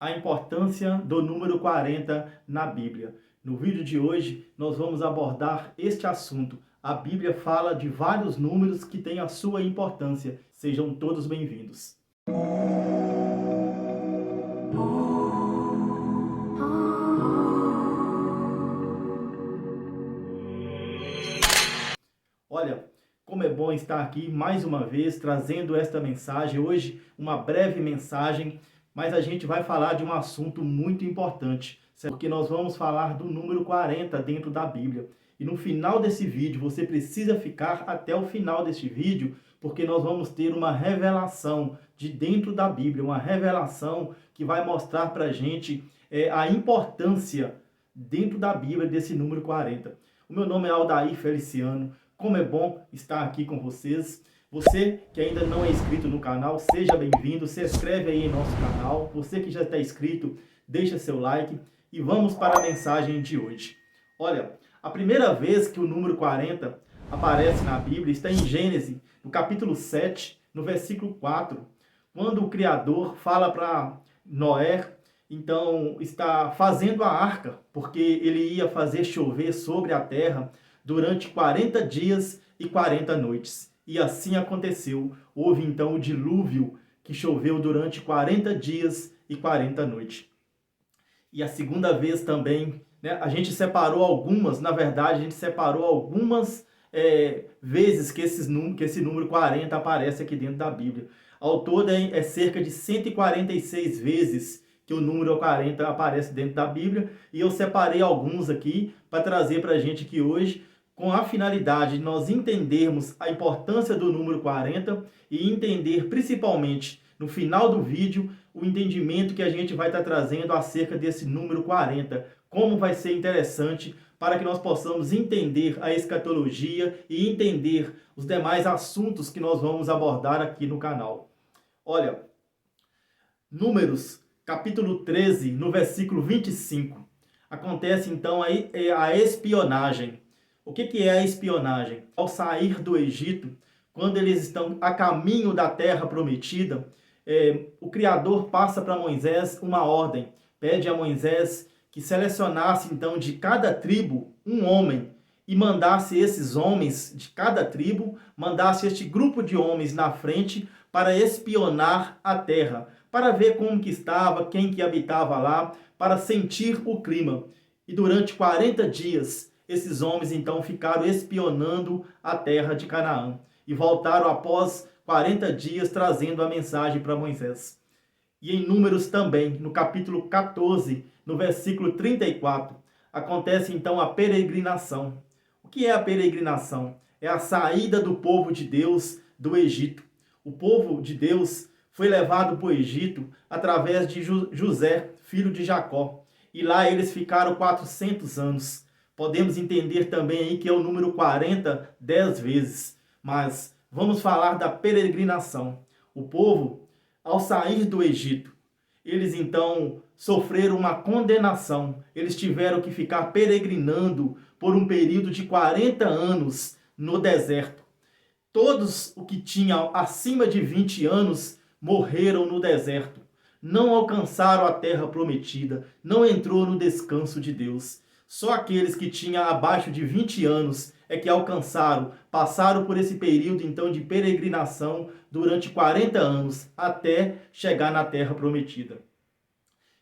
A importância do número 40 na Bíblia. No vídeo de hoje, nós vamos abordar este assunto. A Bíblia fala de vários números que têm a sua importância. Sejam todos bem-vindos. Olha, como é bom estar aqui mais uma vez trazendo esta mensagem. Hoje, uma breve mensagem, mas a gente vai falar de um assunto muito importante, porque nós vamos falar do número 40 dentro da Bíblia. E no final desse vídeo, você precisa ficar até o final deste vídeo, porque nós vamos ter uma revelação de dentro da Bíblia, uma revelação que vai mostrar para a gente a importância dentro da Bíblia desse número 40. O meu nome é Aldair Feliciano. Como é bom estar aqui com vocês. Você que ainda não é inscrito no canal, seja bem-vindo. Se inscreve aí em nosso canal. Você que já está inscrito, deixa seu like. E vamos para a mensagem de hoje. Olha, a primeira vez que o número 40 aparece na Bíblia está em Gênesis, no capítulo 7, no versículo 4. Quando o Criador fala para Noé, então está fazendo a arca, porque ele ia fazer chover sobre a terra durante 40 dias e 40 noites. E assim aconteceu. Houve então o dilúvio que choveu durante 40 dias e 40 noites. E a segunda vez também, né, a gente separou algumas, na verdade, a gente separou algumas vezes que esse número 40 aparece aqui dentro da Bíblia. Ao todo é cerca de 146 vezes que o número 40 aparece dentro da Bíblia. E eu separei alguns aqui para trazer para a gente aqui hoje, com a finalidade de nós entendermos a importância do número 40 e entender principalmente no final do vídeo o entendimento que a gente vai estar trazendo acerca desse número 40, como vai ser interessante para que nós possamos entender a escatologia e entender os demais assuntos que nós vamos abordar aqui no canal. Olha, Números, capítulo 13, no versículo 25, acontece então a espionagem. O que é a espionagem? Ao sair do Egito, quando eles estão a caminho da terra prometida, o Criador passa para Moisés uma ordem. Pede a Moisés que selecionasse então de cada tribo um homem e mandasse esses homens de cada tribo, mandasse este grupo de homens na frente para espionar a terra, para ver como que estava, quem que habitava lá, para sentir o clima. E durante 40 dias, esses homens então ficaram espionando a terra de Canaã e voltaram após 40 dias trazendo a mensagem para Moisés. E em Números também, no capítulo 14, no versículo 34, acontece então a peregrinação. O que é a peregrinação? É a saída do povo de Deus do Egito. O povo de Deus foi levado para o Egito através de José, filho de Jacó. E lá eles ficaram 400 anos. Podemos entender também aí que é o número 40 10 vezes. Mas vamos falar da peregrinação. O povo, ao sair do Egito, eles então sofreram uma condenação. Eles tiveram que ficar peregrinando por um período de 40 anos no deserto. Todos os que tinham acima de 20 anos morreram no deserto. Não alcançaram a terra prometida, não entrou no descanso de Deus. Só aqueles que tinham abaixo de 20 anos é que alcançaram, passaram por esse período então de peregrinação durante 40 anos até chegar na terra prometida.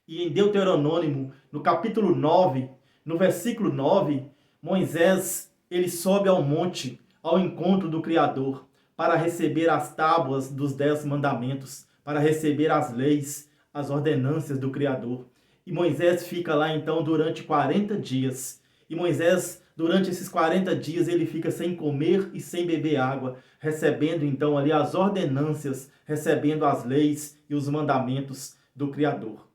E em Deuteronômio, no capítulo 9, no versículo 9, Moisés, ele sobe ao monte, ao encontro do Criador, para receber as tábuas dos 10 mandamentos, para receber as leis, as ordenâncias do Criador. E Moisés fica lá então durante 40 dias. E Moisés, durante esses 40 dias, ele fica sem comer e sem beber água, recebendo então ali as ordenâncias, recebendo as leis e os mandamentos do Criador.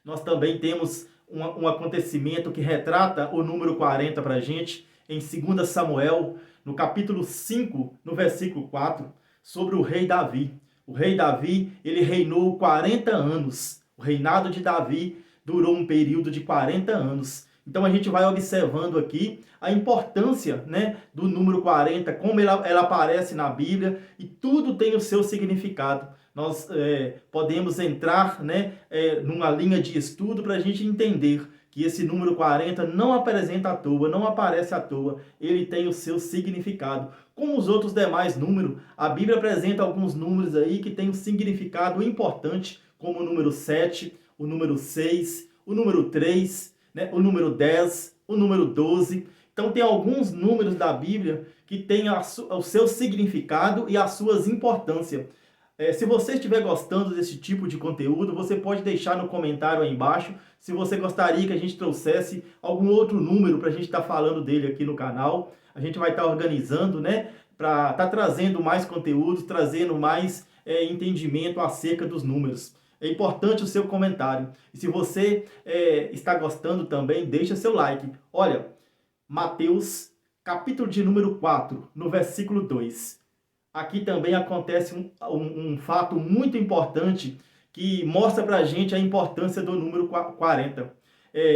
Nós também temos um acontecimento que retrata o número 40 para a gente, em 2 Samuel, no capítulo 5, no versículo 4, sobre o rei Davi. O rei Davi, ele reinou 40 anos. O reinado de Davi durou um período de 40 anos. Então a gente vai observando aqui a importância, né, do número 40, como ela aparece na Bíblia, e tudo tem o seu significado. nós podemos entrar, né, numa linha de estudo para a gente entender que esse número 40 não apresenta à toa, não aparece à toa, ele tem o seu significado. Como os outros demais números, a Bíblia apresenta alguns números aí que têm um significado importante, como o número 7, o número 6, o número 3, né, o número 10, o número 12. Então tem alguns números da Bíblia que têm o seu significado e as suas importâncias. Se você estiver gostando desse tipo de conteúdo, você pode deixar no comentário aí embaixo se você gostaria que a gente trouxesse algum outro número para a gente estar falando dele aqui no canal. A gente vai estar organizando, né, para estar trazendo mais conteúdos, trazendo mais entendimento acerca dos números. É importante o seu comentário. E se você está gostando também, deixa seu like. Olha, Mateus, capítulo de número 4, no versículo 2. Aqui também acontece um fato muito importante que mostra para a gente a importância do número 40.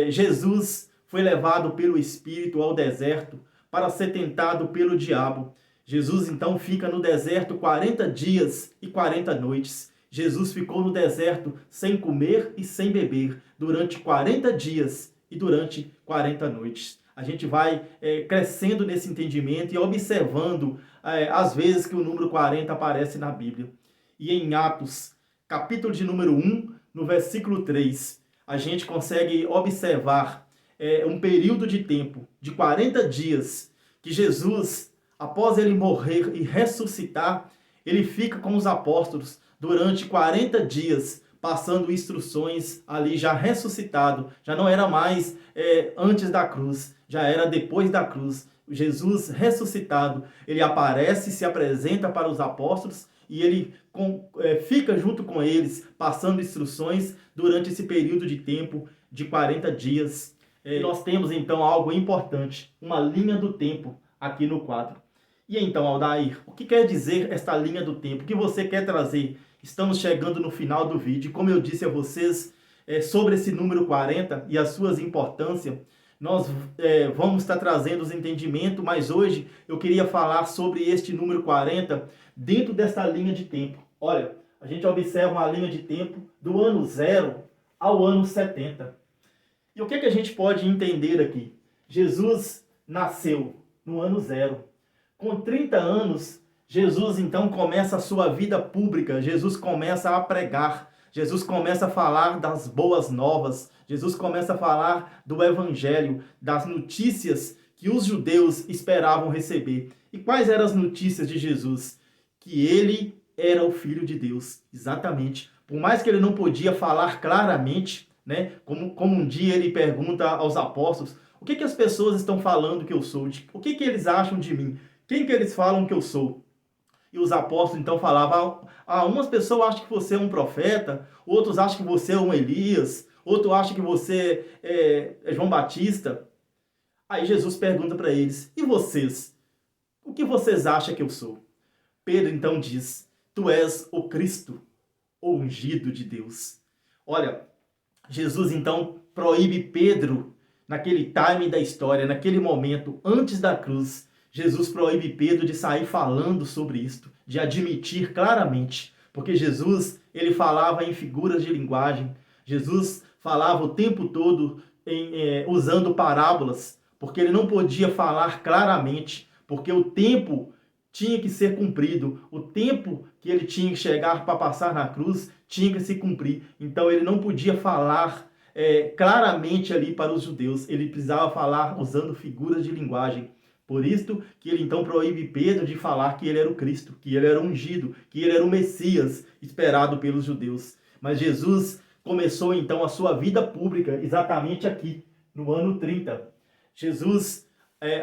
Jesus foi levado pelo Espírito ao deserto para ser tentado pelo diabo. Jesus então fica no deserto 40 dias e 40 noites. Jesus ficou no deserto sem comer e sem beber durante 40 dias e durante 40 noites. A gente vai crescendo nesse entendimento e observando as vezes que o número 40 aparece na Bíblia. E em Atos, capítulo de número 1, no versículo 3, a gente consegue observar um período de tempo de 40 dias que Jesus, após ele morrer e ressuscitar, ele fica com os apóstolos durante 40 dias, passando instruções ali já ressuscitado, já não era mais antes da cruz, já era depois da cruz. Jesus ressuscitado, ele aparece, se apresenta para os apóstolos e ele fica junto com eles, passando instruções durante esse período de tempo de 40 dias. Nós temos então algo importante, uma linha do tempo aqui no quadro. E então, Aldair, o que quer dizer esta linha do tempo? O que você quer trazer? Estamos chegando no final do vídeo. Como eu disse a vocês sobre esse número 40 e as suas importâncias, nós vamos estar trazendo os entendimentos, mas hoje eu queria falar sobre este número 40 dentro dessa linha de tempo. Olha, a gente observa uma linha de tempo do ano 0 ao ano 70. E o que a gente pode entender aqui? Jesus nasceu no ano 0. Com 30 anos, Jesus então começa a sua vida pública, Jesus começa a pregar, Jesus começa a falar das boas novas, Jesus começa a falar do evangelho, das notícias que os judeus esperavam receber. E quais eram as notícias de Jesus? Que ele era o Filho de Deus, exatamente. Por mais que ele não podia falar claramente, né, como um dia ele pergunta aos apóstolos, o que as pessoas estão falando que eu sou? O que eles acham de mim? Quem que eles falam que eu sou? E os apóstolos então falavam, umas pessoas acham que você é um profeta, outros acham que você é um Elias, outros acham que você é João Batista. Aí Jesus pergunta para eles, e vocês? O que vocês acham que eu sou? Pedro então diz, tu és o Cristo, o ungido de Deus. Olha, Jesus então proíbe Pedro, naquele time da história, naquele momento, antes da cruz, Jesus proíbe Pedro de sair falando sobre isto, de admitir claramente, porque Jesus, ele falava em figuras de linguagem, Jesus falava o tempo todo usando parábolas, porque ele não podia falar claramente, porque o tempo tinha que ser cumprido, o tempo que ele tinha que chegar para passar na cruz tinha que se cumprir, então ele não podia falar claramente ali para os judeus, ele precisava falar usando figuras de linguagem. Por isso que ele então proíbe Pedro de falar que ele era o Cristo, que ele era ungido, que ele era o Messias esperado pelos judeus. Mas Jesus começou então a sua vida pública exatamente aqui, no ano 30. Jesus,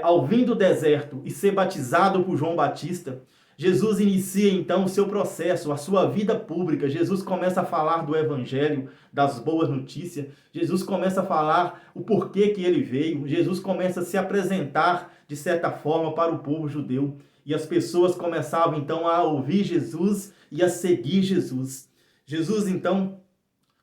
ao vir do deserto e ser batizado por João Batista, Jesus inicia então o seu processo, a sua vida pública. Jesus começa a falar do evangelho, das boas notícias. Jesus começa a falar o porquê que ele veio. Jesus começa a se apresentar de certa forma para o povo judeu. E as pessoas começavam então a ouvir Jesus e a seguir Jesus. Jesus então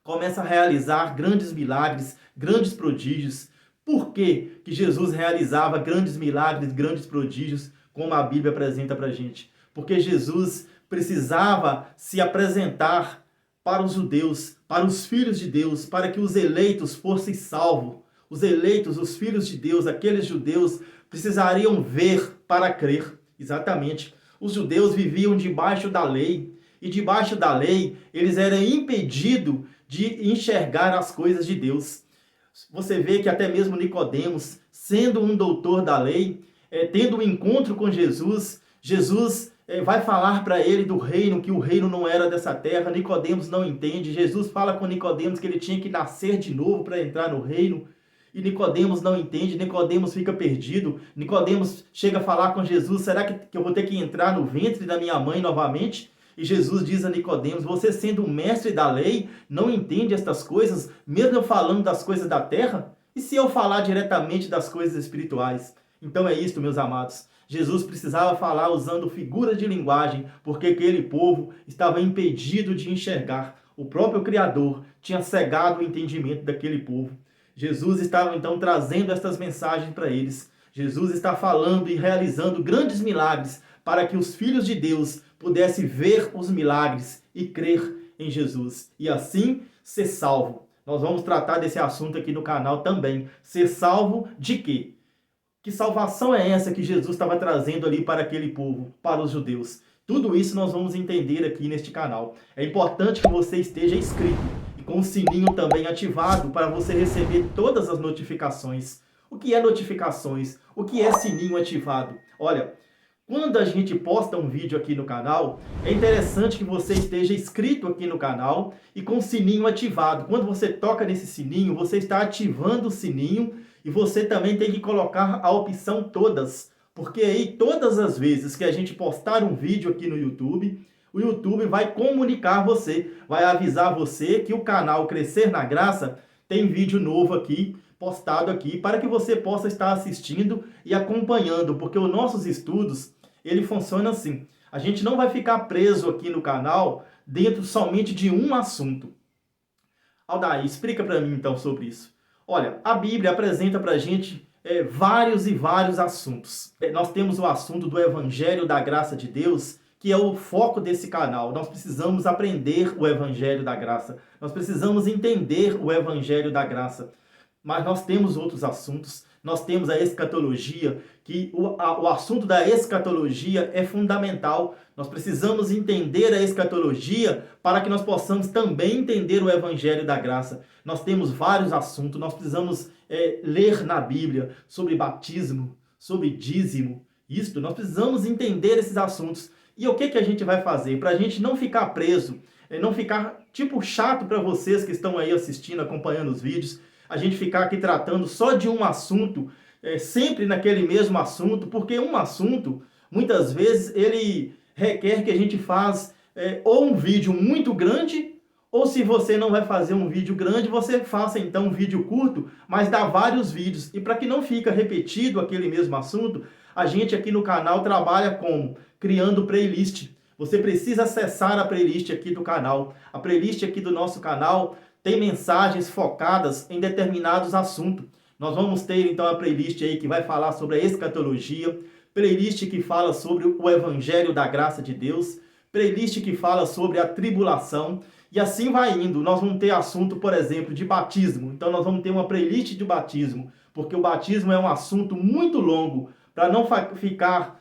começa a realizar grandes milagres, grandes prodígios. Por que Jesus realizava grandes milagres, grandes prodígios, como a Bíblia apresenta para a gente? Porque Jesus precisava se apresentar para os judeus, para os filhos de Deus, para que os eleitos fossem salvos. Os eleitos, os filhos de Deus, aqueles judeus, precisariam ver para crer. Exatamente. Os judeus viviam debaixo da lei, e debaixo da lei eles eram impedidos de enxergar as coisas de Deus. Você vê que até mesmo Nicodemos, sendo um doutor da lei, tendo um encontro com Jesus, Jesus vai falar para ele do reino, que o reino não era dessa terra. Nicodemos não entende. Jesus fala com Nicodemos que ele tinha que nascer de novo para entrar no reino. E Nicodemos não entende, Nicodemos fica perdido. Nicodemos chega a falar com Jesus: será que eu vou ter que entrar no ventre da minha mãe novamente? E Jesus diz a Nicodemos: você sendo um mestre da lei, não entende estas coisas, mesmo eu falando das coisas da terra? E se eu falar diretamente das coisas espirituais? Então é isto, meus amados. Jesus precisava falar usando figuras de linguagem, porque aquele povo estava impedido de enxergar. O próprio Criador tinha cegado o entendimento daquele povo. Jesus estava então trazendo estas mensagens para eles. Jesus está falando e realizando grandes milagres para que os filhos de Deus pudessem ver os milagres e crer em Jesus. E assim ser salvo. Nós vamos tratar desse assunto aqui no canal também. Ser salvo de quê? Que salvação é essa que Jesus estava trazendo ali para aquele povo, para os judeus? Tudo isso nós vamos entender aqui neste canal. É importante que você esteja inscrito e com o sininho também ativado para você receber todas as notificações. O que é notificações? O que é sininho ativado? Olha, quando a gente posta um vídeo aqui no canal, é interessante que você esteja inscrito aqui no canal e com o sininho ativado. Quando você toca nesse sininho, você está ativando o sininho e você também tem que colocar a opção todas, porque aí todas as vezes que a gente postar um vídeo aqui no YouTube, o YouTube vai comunicar você, vai avisar você que o canal Crescer na Graça tem vídeo novo aqui, postado aqui, para que você possa estar assistindo e acompanhando, porque os nossos estudos, ele funciona assim. A gente não vai ficar preso aqui no canal dentro somente de um assunto. Aldair, explica para mim então sobre isso. Olha, a Bíblia apresenta para a gente vários e vários assuntos. Nós temos o assunto do Evangelho da Graça de Deus, que é o foco desse canal. Nós precisamos aprender o Evangelho da Graça. Nós precisamos entender o Evangelho da Graça. Mas nós temos outros assuntos. Nós temos a escatologia, que o assunto da escatologia é fundamental. Nós precisamos entender a escatologia para que nós possamos também entender o Evangelho da Graça. Nós temos vários assuntos, nós precisamos ler na Bíblia sobre batismo, sobre dízimo. Nós precisamos entender esses assuntos. E o que a gente vai fazer? Para a gente não ficar preso, não ficar tipo chato para vocês que estão aí assistindo, acompanhando os vídeos, a gente ficar aqui tratando só de um assunto, sempre naquele mesmo assunto, porque um assunto, muitas vezes, ele requer que a gente faça ou um vídeo muito grande, ou se você não vai fazer um vídeo grande, você faça então um vídeo curto, mas dá vários vídeos. E para que não fique repetido aquele mesmo assunto, a gente aqui no canal trabalha como? Criando playlist. Você precisa acessar a playlist aqui do canal. A playlist aqui do nosso canal tem mensagens focadas em determinados assuntos. Nós vamos ter então a playlist aí que vai falar sobre a escatologia, playlist que fala sobre o Evangelho da Graça de Deus, playlist que fala sobre a tribulação, e assim vai indo. Nós vamos ter assunto, por exemplo, de batismo. Então nós vamos ter uma playlist de batismo, porque o batismo é um assunto muito longo, para não ficar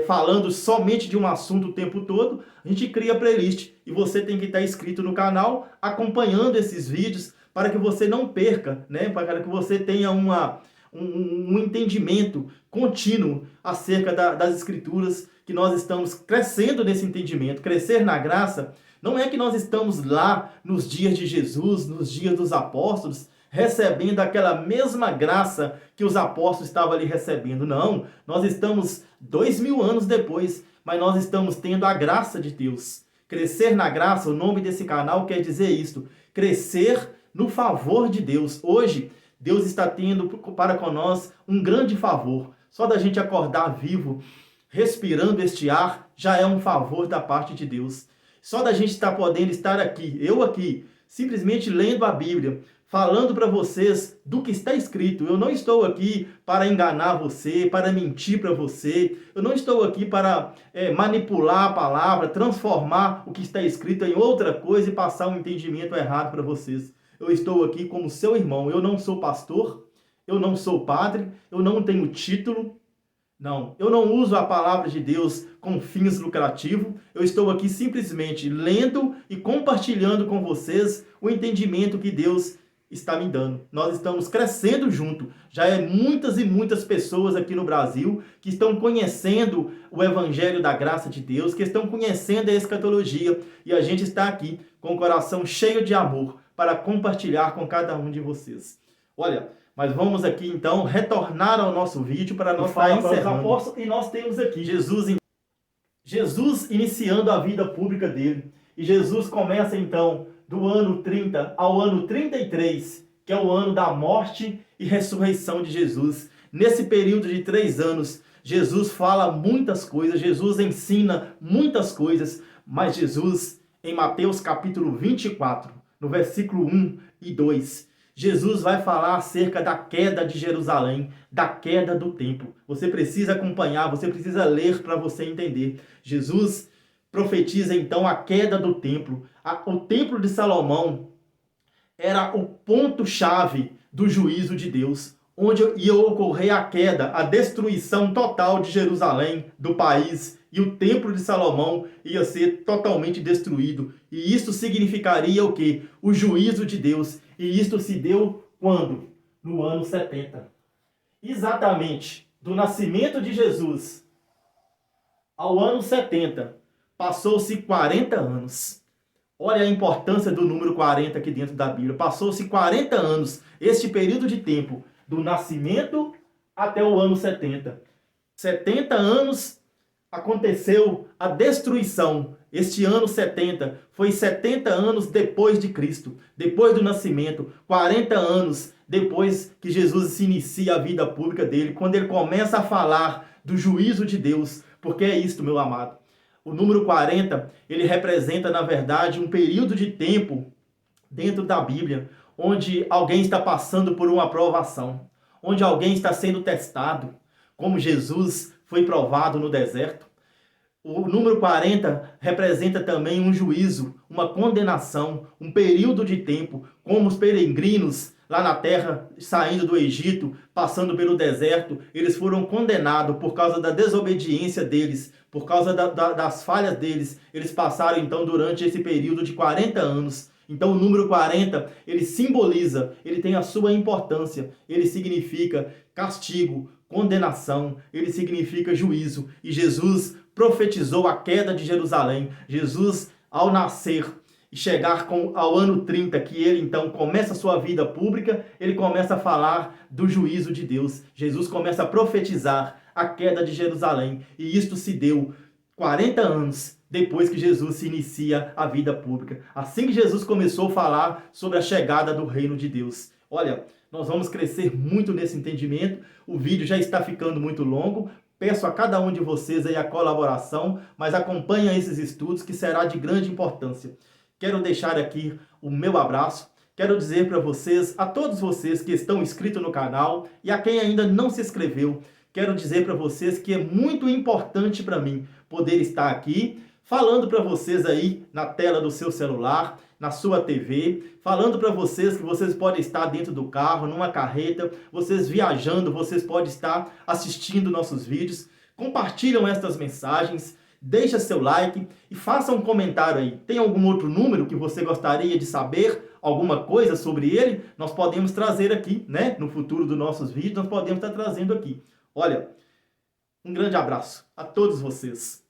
falando somente de um assunto o tempo todo, a gente cria playlist e você tem que estar inscrito no canal, acompanhando esses vídeos para que você não perca, né? Para que você tenha um entendimento contínuo acerca das Escrituras, que nós estamos crescendo nesse entendimento. Crescer na graça não é que nós estamos lá nos dias de Jesus, nos dias dos apóstolos, recebendo aquela mesma graça que os apóstolos estavam ali recebendo. Não, nós estamos 2000 anos depois, mas nós estamos tendo a graça de Deus. Crescer na graça, o nome desse canal quer dizer isto, crescer no favor de Deus. Hoje, Deus está tendo para com nós um grande favor. Só da gente acordar vivo, respirando este ar, já é um favor da parte de Deus. Só da gente estar podendo estar aqui, eu aqui, simplesmente lendo a Bíblia, falando para vocês do que está escrito. Eu não estou aqui para enganar você, para mentir para você. Eu não estou aqui para manipular a palavra, transformar o que está escrito em outra coisa e passar um entendimento errado para vocês. Eu estou aqui como seu irmão. Eu não sou pastor, eu não sou padre, eu não tenho título. Não, eu não uso a palavra de Deus com fins lucrativos. Eu estou aqui simplesmente lendo e compartilhando com vocês o entendimento que Deus está me dando. Nós estamos crescendo junto. Já é muitas e muitas pessoas aqui no Brasil que estão conhecendo o Evangelho da Graça de Deus, que estão conhecendo a escatologia. E a gente está aqui com o coração cheio de amor para compartilhar com cada um de vocês. Olha, mas vamos aqui então retornar ao nosso vídeo para nós estar encerrando. E nós temos aqui Jesus iniciando a vida pública dele. E Jesus começa então do ano 30 ao ano 33, que é o ano da morte e ressurreição de Jesus. Nesse período de 3 anos, Jesus fala muitas coisas, Jesus ensina muitas coisas, mas Jesus, em Mateus capítulo 24, no versículo 1 e 2, Jesus vai falar acerca da queda de Jerusalém, da queda do templo. Você precisa acompanhar, você precisa ler para você entender. Jesus profetiza então a queda do templo. O templo de Salomão era o ponto-chave do juízo de Deus, onde ia ocorrer a queda, a destruição total de Jerusalém, do país, e o templo de Salomão ia ser totalmente destruído. E isso significaria o quê? O juízo de Deus. E isto se deu quando? No ano 70. Exatamente, do nascimento de Jesus ao ano 70, passou-se 40 anos. Olha a importância do número 40 aqui dentro da Bíblia. Passou-se 40 anos, este período de tempo, do nascimento até o ano 70. 70 anos aconteceu a destruição. Este ano 70 foi 70 anos depois de Cristo, depois do nascimento, 40 anos depois que Jesus se inicia a vida pública dele, quando ele começa a falar do juízo de Deus, porque é isto, meu amado. O número 40, ele representa, na verdade, um período de tempo dentro da Bíblia, onde alguém está passando por uma provação, onde alguém está sendo testado, como Jesus foi provado no deserto. O número 40 representa também um juízo, uma condenação, um período de tempo, como os peregrinos lá na terra, saindo do Egito, passando pelo deserto, eles foram condenados por causa da desobediência deles, por causa das falhas deles. Eles passaram então durante esse período de 40 anos. Então o número 40, ele simboliza, ele tem a sua importância, ele significa castigo, condenação, ele significa juízo. E Jesus profetizou a queda de Jerusalém. Jesus, ao nascer e chegar ao ano 30, que ele então começa a sua vida pública, ele começa a falar do juízo de Deus. Jesus começa a profetizar a queda de Jerusalém. E isto se deu 40 anos depois que Jesus se inicia a vida pública. Assim que Jesus começou a falar sobre a chegada do reino de Deus. Olha, nós vamos crescer muito nesse entendimento. O vídeo já está ficando muito longo. Peço a cada um de vocês aí a colaboração, mas acompanhem esses estudos que será de grande importância. Quero deixar aqui o meu abraço. Quero dizer para vocês, a todos vocês que estão inscritos no canal e a quem ainda não se inscreveu, quero dizer para vocês que é muito importante para mim poder estar aqui falando para vocês aí na tela do seu celular, na sua TV, falando para vocês que vocês podem estar dentro do carro, numa carreta, vocês viajando, vocês podem estar assistindo nossos vídeos. Compartilham estas mensagens, deixa seu like e faça um comentário aí. Tem algum outro número que você gostaria de saber alguma coisa sobre ele? Nós podemos trazer aqui, né? No futuro dos nossos vídeos, nós podemos estar trazendo aqui. Olha, um grande abraço a todos vocês.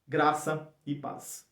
Graça e paz.